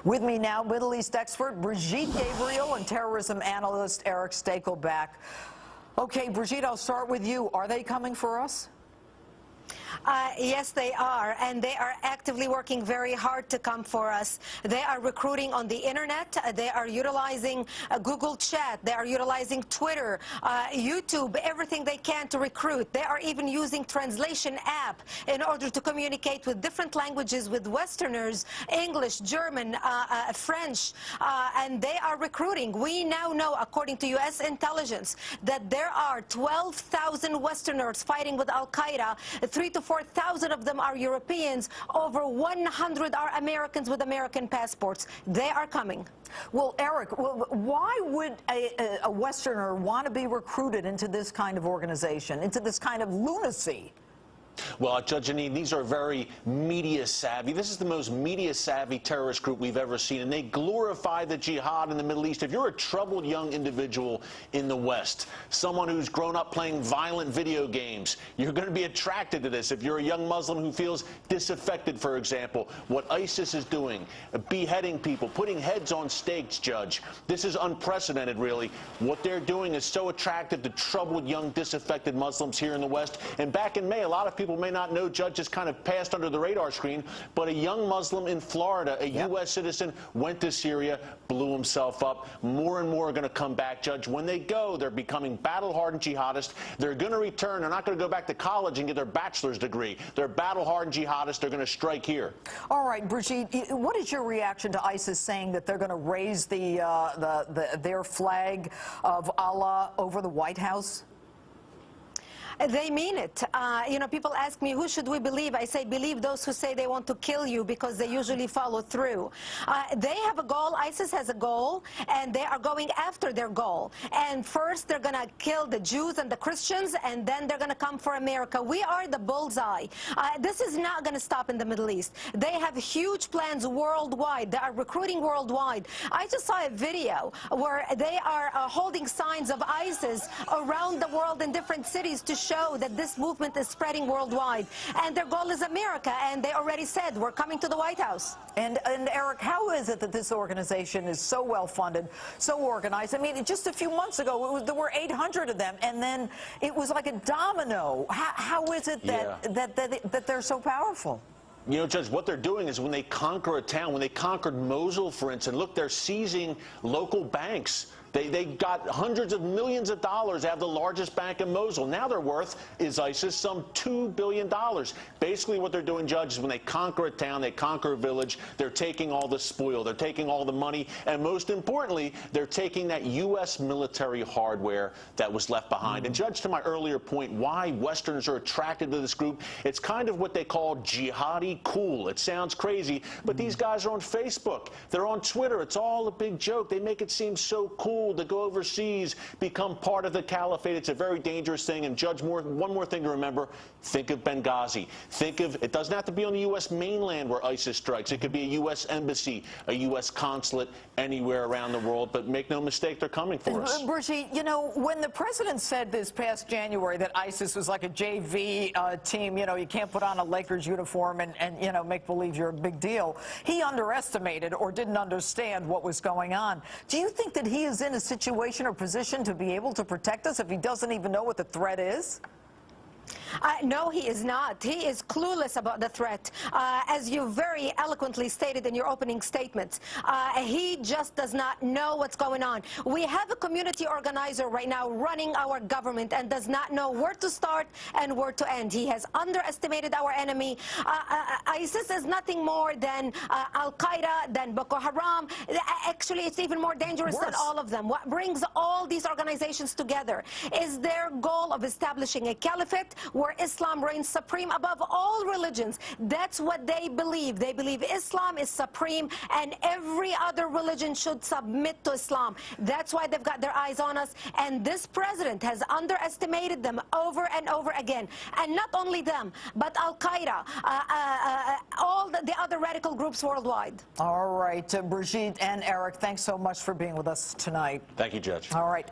With me now, Middle East expert Brigitte Gabriel and terrorism analyst Eric Stakelback. Okay, Brigitte, I'll start with you. Are they coming for us? Yes, they are, and they are actively working very hard to come for us. They are recruiting on the internet. They are utilizing Google Chat. They are utilizing Twitter, YouTube, everything they can to recruit. They are even using translation app in order to communicate with different languages with Westerners, English, German, French, and they are recruiting. We now know, according to U.S. intelligence, that there are 12,000 Westerners fighting with Al-Qaeda. 3,000 to 4,000 of them are Europeans. Over 100 are Americans with American passports. They are coming. Well, Eric, why would a Westerner want to be recruited into this kind of organization, into this kind of lunacy? Well, Judge Janine, these are very media-savvy. This is the most media-savvy terrorist group we've ever seen, and they glorify the jihad in the Middle East. If you're a troubled young individual in the West, someone who's grown up playing violent video games, you're going to be attracted to this. If you're a young Muslim who feels disaffected, for example, what ISIS is doing, beheading people, putting heads on stakes, Judge, this is unprecedented, really. What they're doing is so attractive to troubled, young, disaffected Muslims here in the West. And back in May, a lot of people may not know, Judge, just kind of passed under the radar screen, but a young Muslim in Florida, a U.S. citizen, went to Syria, blew himself up. More and more are going to come back, Judge. When they go, they're becoming battle-hardened jihadists. They're going to return. They're not going to go back to college and get their bachelor's degree. They're battle-hardened jihadists. They're going to strike here. All right, Brigitte, what is your reaction to ISIS saying that they're going to raise their flag of Allah over the White House? They mean it. You know, people ask me, who should we believe? I say, believe those who say they want to kill you, because they usually follow through. They have a goal. ISIS has a goal, and they are going after their goal. And first, they're going to kill the Jews and the Christians, and then they're going to come for America. We are the bullseye. This is not going to stop in the Middle East. They have huge plans worldwide. They are recruiting worldwide. I just saw a video where they are holding signs of ISIS around the world in different cities to show that this movement is spreading worldwide, and their goal is America, and they already said we're coming to the White House. And Eric, how is it that this organization is so well funded, so organized? I mean, just a few months ago, there were 800 of them, and then it was like a domino. How is it that they're so powerful? You know, Judge, what they're doing is when they conquer a town, when they conquered Mosul, for instance, look, they're seizing local banks. They got hundreds of millions of dollars out of the largest bank in Mosul. Now their worth is ISIS some $2 billion. Basically what they're doing, Judge, is when they conquer a town, they conquer a village, they're taking all the spoil, they're taking all the money, and most importantly, they're taking that U.S. military hardware that was left behind. And Judge, to my earlier point, why Westerners are attracted to this group, it's kind of what they call jihadi cool. It sounds crazy, but these guys are on Facebook. They're on Twitter. It's all a big joke. They make it seem so cool to go overseas, become part of the caliphate. It's a very dangerous thing. And Judge, one more thing to remember, think of Benghazi. Think of, it doesn't have to be on the U.S. mainland where ISIS strikes. It could be a U.S. embassy, a U.S. consulate, anywhere around the world. But make no mistake, they're coming for us. Brigitte, you know, when the president said this past January that ISIS was like a JV team, you know, you can't put on a Lakers uniform and you know, make believe you're a big deal, he underestimated or didn't understand what was going on. Do you think that he is in a situation or position to be able to protect us if he doesn't even know what the threat is? No, he is not. He is clueless about the threat. As you very eloquently stated in your opening statements, he just does not know what's going on. We have a community organizer right now running our government and does not know where to start and where to end. He has underestimated our enemy. ISIS is nothing more than Al-Qaeda, than Boko Haram. Actually, it's even more dangerous than all of them. What brings all these organizations together is their goal of establishing a caliphate where Islam reigns supreme above all religions. That's what they believe. They believe Islam is supreme and every other religion should submit to Islam. That's why they've got their eyes on us. And this president has underestimated them over and over again. And not only them, but Al-Qaeda, all the other radical groups worldwide. All right, Brigitte and Eric, thanks so much for being with us tonight. Thank you, Judge. All right.